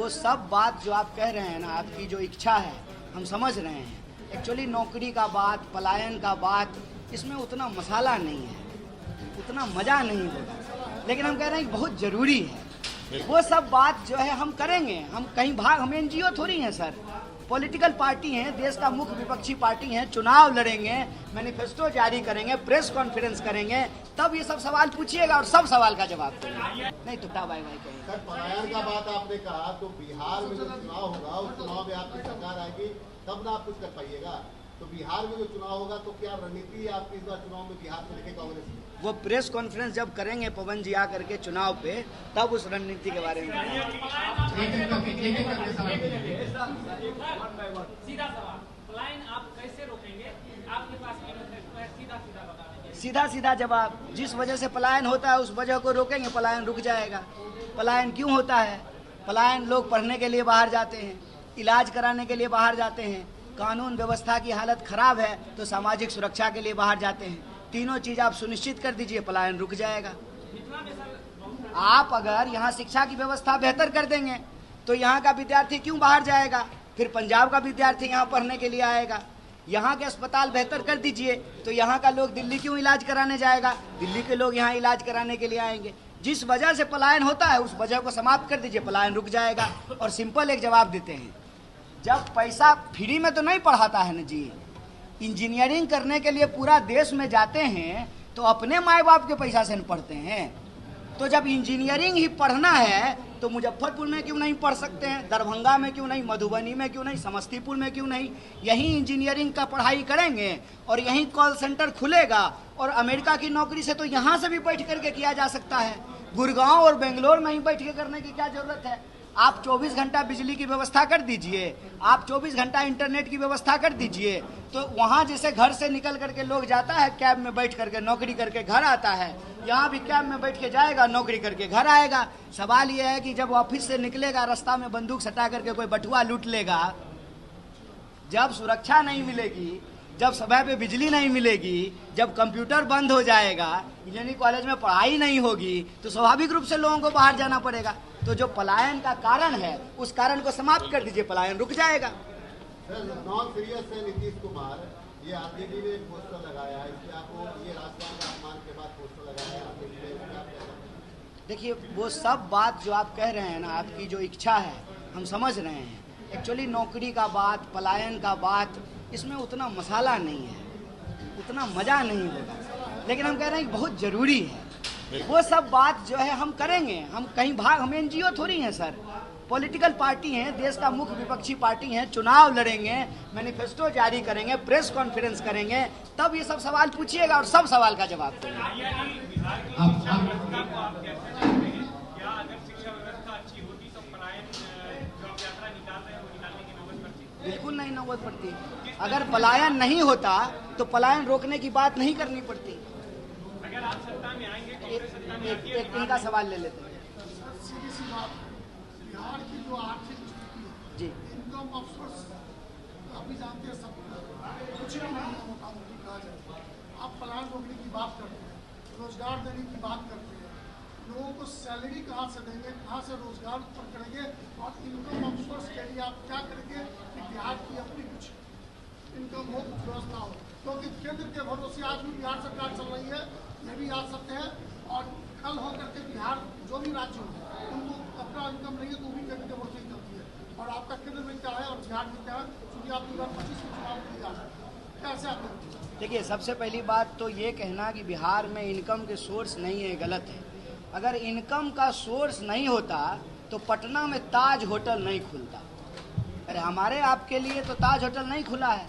वो सब बात जो आप कह रहे हैं ना, आपकी जो इच्छा है हम समझ रहे हैं। एक्चुअली नौकरी का बात, पलायन का बात, इसमें उतना मसाला नहीं है, उतना मज़ा नहीं होगा, लेकिन हम कह रहे हैं कि बहुत ज़रूरी है। वो सब बात जो है हम करेंगे। हम कहीं भाग, हम एनजीओ थोड़ी हैं सर, पॉलिटिकल पार्टी हैं, देश का मुख्य विपक्षी पार्टी हैं, चुनाव लड़ेंगे, मैनिफेस्टो जारी करेंगे, प्रेस कॉन्फ्रेंस करेंगे, तब ये सब सवाल पूछिएगा और सब सवाल का जवाब देंगे। नहीं तो टा बाई बाई कहेंगे। सर, पलायन का बात आपने कहा, तो बिहार में जो चुनाव होगा उस चुनाव में आपकी सरकार आएगी तब ना आप कुछ कर पाइएगा। तो बिहार में जो चुनाव होगा तो क्या रणनीति आपकी इस बार चुनाव में बिहार से लेके कांग्रेस की? वो प्रेस कॉन्फ्रेंस जब करेंगे पवन जी आकर के चुनाव पे, तब उस रणनीति के बारे में सीधा सवाल, पलायन आप कैसे रोकेंगे? आपके पास सीधा सीधा जवाब, जिस वजह से पलायन होता है उस वजह को रोकेंगे, पलायन रुक जाएगा। पलायन क्यों होता है? पलायन लोग पढ़ने के लिए बाहर जाते हैं, इलाज कराने के लिए बाहर जाते हैं, कानून व्यवस्था की हालत खराब है तो सामाजिक सुरक्षा के लिए बाहर जाते हैं। तीनों चीज आप सुनिश्चित कर दीजिए, पलायन रुक जाएगा। आप अगर यहाँ शिक्षा की व्यवस्था बेहतर कर देंगे तो यहाँ का विद्यार्थी क्यों बाहर जाएगा? फिर पंजाब का विद्यार्थी यहाँ पढ़ने के लिए आएगा। यहाँ के अस्पताल बेहतर कर दीजिए तो यहाँ का लोग दिल्ली क्यों इलाज कराने जाएगा? दिल्ली के लोग यहाँ इलाज कराने के लिए आएंगे। जिस वजह से पलायन होता है उस वजह को समाप्त कर दीजिए, पलायन रुक जाएगा। और सिंपल एक जवाब देते हैं, जब पैसा फ्री में तो नहीं पढ़ाता है ना जी, इंजीनियरिंग करने के लिए पूरा देश में जाते हैं तो अपने माए बाप के पैसा से न पढ़ते हैं। तो जब इंजीनियरिंग ही पढ़ना है तो मुजफ्फरपुर में क्यों नहीं पढ़ सकते हैं, दरभंगा में क्यों नहीं, मधुबनी में क्यों नहीं, समस्तीपुर में क्यों नहीं? यहीं इंजीनियरिंग का पढ़ाई करेंगे और यहीं कॉल सेंटर खुलेगा। और अमेरिका की नौकरी से तो यहाँ से भी बैठ करके किया जा सकता है। गुड़गांव और बेंगलोर में ही बैठ के करने की क्या जरूरत है? आप 24 घंटा बिजली की व्यवस्था कर दीजिए, आप 24 घंटा इंटरनेट की व्यवस्था कर दीजिए, तो वहाँ जैसे घर से निकल करके लोग जाता है कैब में बैठ करके नौकरी करके घर आता है, यहाँ भी कैब में बैठ के जाएगा, नौकरी करके घर आएगा। सवाल ये है कि जब ऑफिस से निकलेगा रास्ता में बंदूक सटा करके कोई बटुआ लूट लेगा, जब सुरक्षा नहीं मिलेगी, जब समय पे बिजली नहीं मिलेगी, जब कंप्यूटर बंद हो जाएगा, इंजीनियरिंग कॉलेज में पढ़ाई नहीं होगी, तो स्वाभाविक रूप से लोगों को बाहर जाना पड़ेगा। तो जो पलायन का कारण है उस कारण को समाप्त कर दीजिए, पलायन रुक जाएगा। नॉन सीरियस है नीतीश कुमार, ये आरजेडी ने पोस्टर लगाया है, इसलिए आपको ये राजस्थान के अपमान के बाद पोस्टर लगाया है। देखिए, वो सब बात जो आप कह रहे हैं ना, आपकी जो इच्छा है हम समझ रहे हैं। एक्चुअली नौकरी का बात, पलायन का बात, इसमें उतना मसाला नहीं है, उतना मज़ा नहीं होगा, लेकिन हम कह रहे हैं कि बहुत ज़रूरी है। वो सब बात जो है हम करेंगे। हम कहीं भाग, हम एनजीओ थोड़ी हैं सर, पॉलिटिकल पार्टी हैं, देश का मुख्य विपक्षी पार्टी हैं, चुनाव लड़ेंगे, मैनिफेस्टो जारी करेंगे, प्रेस कॉन्फ्रेंस करेंगे, तब ये सब सवाल पूछिएगा और सब सवाल का जवाब देंगे। बिल्कुल नहीं नौबत पड़ती। अगर पलायन नहीं होता तो पलायन रोकने की बात नहीं करनी पड़ती। अगर आप सत्ता में आएंगे, एक इनका सवाल ले लेते हैं। बिहार की जो आर्थिक स्थिति है जी, इनकम ऑफ सोर्स अभी जानते हैं सब, कुछ भी नहीं है मोटामोटी कहा जाए। आप पलायन रोकने की बात करते हैं, रोजगार देने की बात करते हैं, लोगों को सैलरी कहाँ से देंगे, कहाँ से रोजगार उत्पन्न करेंगे, और इनकम ऑफ सोर्स के लिए आप क्या करेंगे कि बिहार की अपनी कुछ इनकम हो, व्यवस्था हो? क्योंकि केंद्र के भरोसे आज भी बिहार सरकार चल रही है, ये भी याद सकते हैं। और कल हो करके बिहार जो भी राज्य हो उनको अपना इनकम नहीं है तो भी केंद्र के भरोसे ही चलती है। और आपका केंद्र में क्या है और बिहार में क्या है, क्योंकि आप 2025 में चुनाव के लिए आ सकते हैं, कैसे आप? देखिए, सबसे पहली बात तो ये कहना कि बिहार में इनकम के सोर्स नहीं है, गलत है। अगर इनकम का सोर्स नहीं होता तो पटना में ताज होटल नहीं खुलता। अरे हमारे आपके लिए तो ताज होटल नहीं खुला है,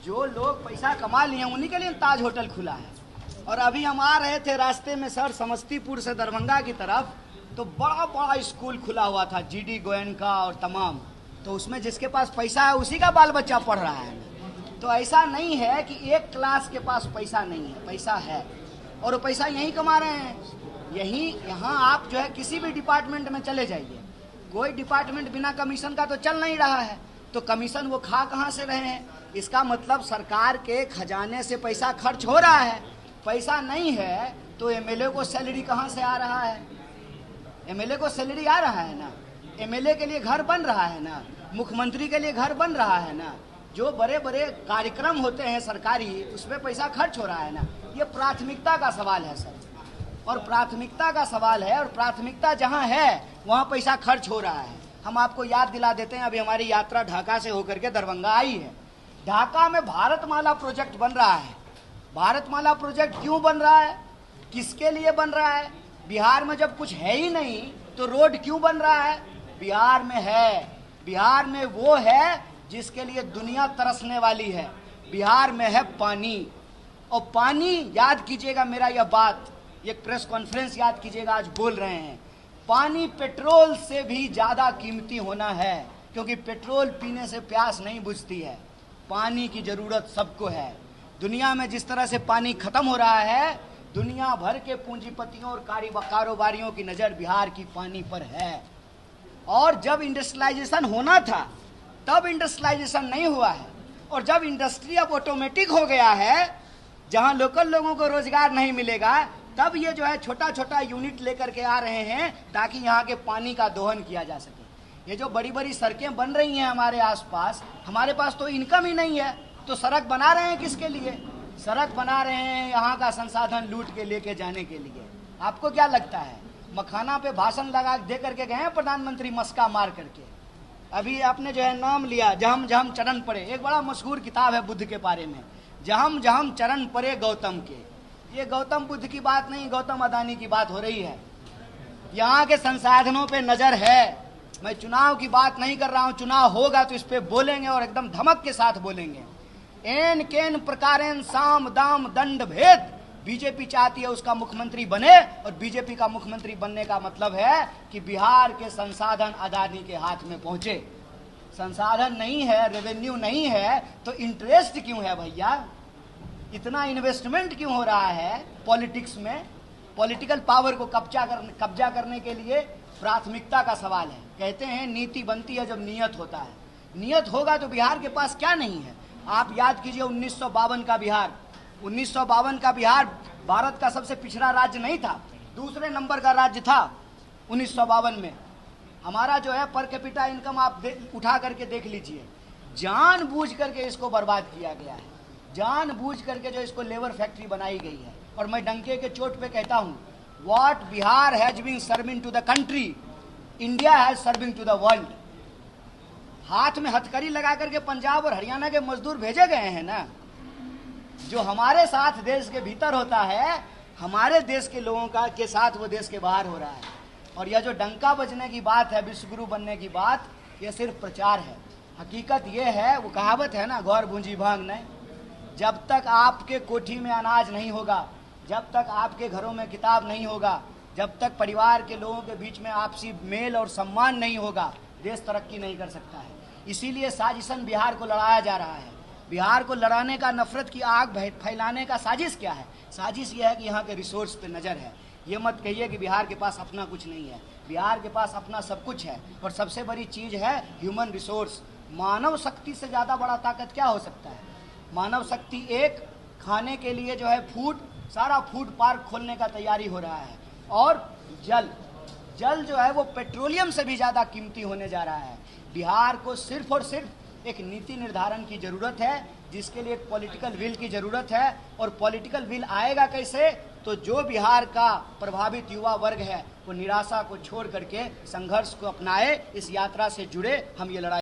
जो लोग पैसा कमा लिए हैं उन्हीं के लिए ताज होटल खुला है। और अभी हम आ रहे थे रास्ते में सर, समस्तीपुर से दरभंगा की तरफ, तो बड़ा बड़ा स्कूल खुला हुआ था, जीडी गोयनका और तमाम, तो उसमें जिसके पास पैसा है उसी का बाल बच्चा पढ़ रहा है। तो ऐसा नहीं है कि एक क्लास के पास पैसा नहीं है, पैसा है और वो पैसा यहीं कमा रहे हैं। यहाँ आप जो है किसी भी डिपार्टमेंट में चले जाइए, कोई डिपार्टमेंट बिना कमीशन का तो चल नहीं रहा है, तो कमीशन वो खा कहाँ से रहे हैं? इसका मतलब सरकार के खजाने से पैसा खर्च हो रहा है। पैसा नहीं है तो एमएलए को सैलरी कहाँ से आ रहा है? एमएलए को सैलरी आ रहा है ना, एमएलए के लिए घर बन रहा है ना, मुख्यमंत्री के लिए घर बन रहा है ना, जो बड़े बड़े कार्यक्रम होते हैं सरकारी, उसमें पैसा खर्च हो रहा है ना। ये प्राथमिकता का सवाल है सर, और प्राथमिकता का सवाल है, और प्राथमिकता जहां है वहां पैसा खर्च हो रहा है। हम आपको याद दिला देते हैं, अभी हमारी यात्रा ढाका से होकर के दरभंगा आई है। ढाका में भारतमाला प्रोजेक्ट बन रहा है। भारतमाला प्रोजेक्ट क्यों बन रहा है, किसके लिए बन रहा है? बिहार में जब कुछ है ही नहीं तो रोड क्यों बन रहा है? बिहार में है, बिहार में वो है जिसके लिए दुनिया तरसने वाली है। बिहार में है पानी, और पानी, याद कीजिएगा मेरा यह बात, ये प्रेस कॉन्फ्रेंस याद कीजिएगा, आज बोल रहे हैं, पानी पेट्रोल से भी ज्यादा कीमती होना है, क्योंकि पेट्रोल पीने से प्यास नहीं बुझती है। पानी की जरूरत सबको है। दुनिया में जिस तरह से पानी खत्म हो रहा है, दुनिया भर के पूंजीपतियों और कारोबारियों की नजर बिहार की पानी पर है। और जब इंडस्ट्रियलाइजेशन होना था तब इंडस्ट्रियलाइजेशन नहीं हुआ है, और जब इंडस्ट्री अब ऑटोमेटिक हो गया है, जहां लोकल लोगों को रोजगार नहीं मिलेगा, तब ये जो है छोटा छोटा यूनिट लेकर के आ रहे हैं ताकि यहाँ के पानी का दोहन किया जा सके। ये जो बड़ी बड़ी सड़कें बन रही हैं हमारे आसपास, हमारे पास तो इनकम ही नहीं है, तो सड़क बना रहे हैं किसके लिए? सड़क बना रहे हैं यहाँ का संसाधन लूट के लेके जाने के लिए। आपको क्या लगता है, मखाना पे भाषण लगा दे करके गए हैं प्रधानमंत्री मस्का मार करके? अभी आपने जो है नाम लिया, जहम जहम चरण पड़े, एक बड़ा मशहूर किताब है बुद्ध के बारे में, जहम जहम चरण पड़े गौतम के। ये गौतम बुद्ध की बात नहीं, गौतम अदानी की बात हो रही है। यहाँ के संसाधनों पे नजर है। मैं चुनाव की बात नहीं कर रहा हूँ, चुनाव होगा तो इस पे बोलेंगे और एकदम धमक के साथ बोलेंगे। एन केन प्रकारेन साम दाम दंड भेद बीजेपी चाहती है उसका मुख्यमंत्री बने, और बीजेपी का मुख्यमंत्री बनने का मतलब है कि बिहार के संसाधन अदानी के हाथ में पहुंचे। संसाधन नहीं है, रेवेन्यू नहीं है, तो इंटरेस्ट क्यों है भैया? इतना इन्वेस्टमेंट क्यों हो रहा है पॉलिटिक्स में? पॉलिटिकल पावर को कब्जा करने के लिए प्राथमिकता का सवाल है। कहते हैं नीति बनती है जब नियत होता है। नियत होगा तो बिहार के पास क्या नहीं है? आप याद कीजिए 1952 का बिहार। 1952 का बिहार भारत का सबसे पिछड़ा राज्य नहीं था, दूसरे नंबर का राज्य था 1952 में। हमारा जो है पर कैपिटा इनकम आप उठा करके देख लीजिए। जानबूझ करके इसको बर्बाद किया गया है, जानबूझ करके जो इसको लेबर फैक्ट्री बनाई गई है। और मैं डंके के चोट पे कहता हूँ, what Bihar has been serving to the country, India has serving to the world. हाथ में हथकड़ी लगा करके पंजाब और हरियाणा के मजदूर भेजे गए हैं ना। जो हमारे साथ देश के भीतर होता है, हमारे देश के लोगों का के साथ वो देश के बाहर हो रहा है। और यह जो डंका बजने की बात है, विश्वगुरु बनने की बात, यह सिर्फ प्रचार है। हकीकत यह है, वो कहावत है ना, गौर भूंजी भांग नहीं। जब तक आपके कोठी में अनाज नहीं होगा, जब तक आपके घरों में किताब नहीं होगा, जब तक परिवार के लोगों के बीच में आपसी मेल और सम्मान नहीं होगा, देश तरक्की नहीं कर सकता है। इसीलिए साजिशन बिहार को लड़ाया जा रहा है। बिहार को लड़ाने का, नफरत की आग फैलाने का साजिश क्या है? साजिश यह है कि यहाँ के रिसोर्स पे नज़र है। ये मत कहिए कि बिहार के पास अपना कुछ नहीं है। बिहार के पास अपना सब कुछ है, और सबसे बड़ी चीज़ है ह्यूमन रिसोर्स। मानव शक्ति से ज़्यादा बड़ा ताकत क्या हो सकता है? मानव शक्ति एक, खाने के लिए जो है फूड, सारा फूड पार्क खोलने का तैयारी हो रहा है। और जल जो है वो पेट्रोलियम से भी ज़्यादा कीमती होने जा रहा है। बिहार को सिर्फ और सिर्फ एक नीति निर्धारण की ज़रूरत है, जिसके लिए एक पॉलिटिकल विल की ज़रूरत है। और पॉलिटिकल विल आएगा कैसे? तो जो बिहार का प्रभावित युवा वर्ग है वो निराशा को छोड़ करके संघर्ष को अपनाए, इस यात्रा से जुड़े, हम ये लड़ाई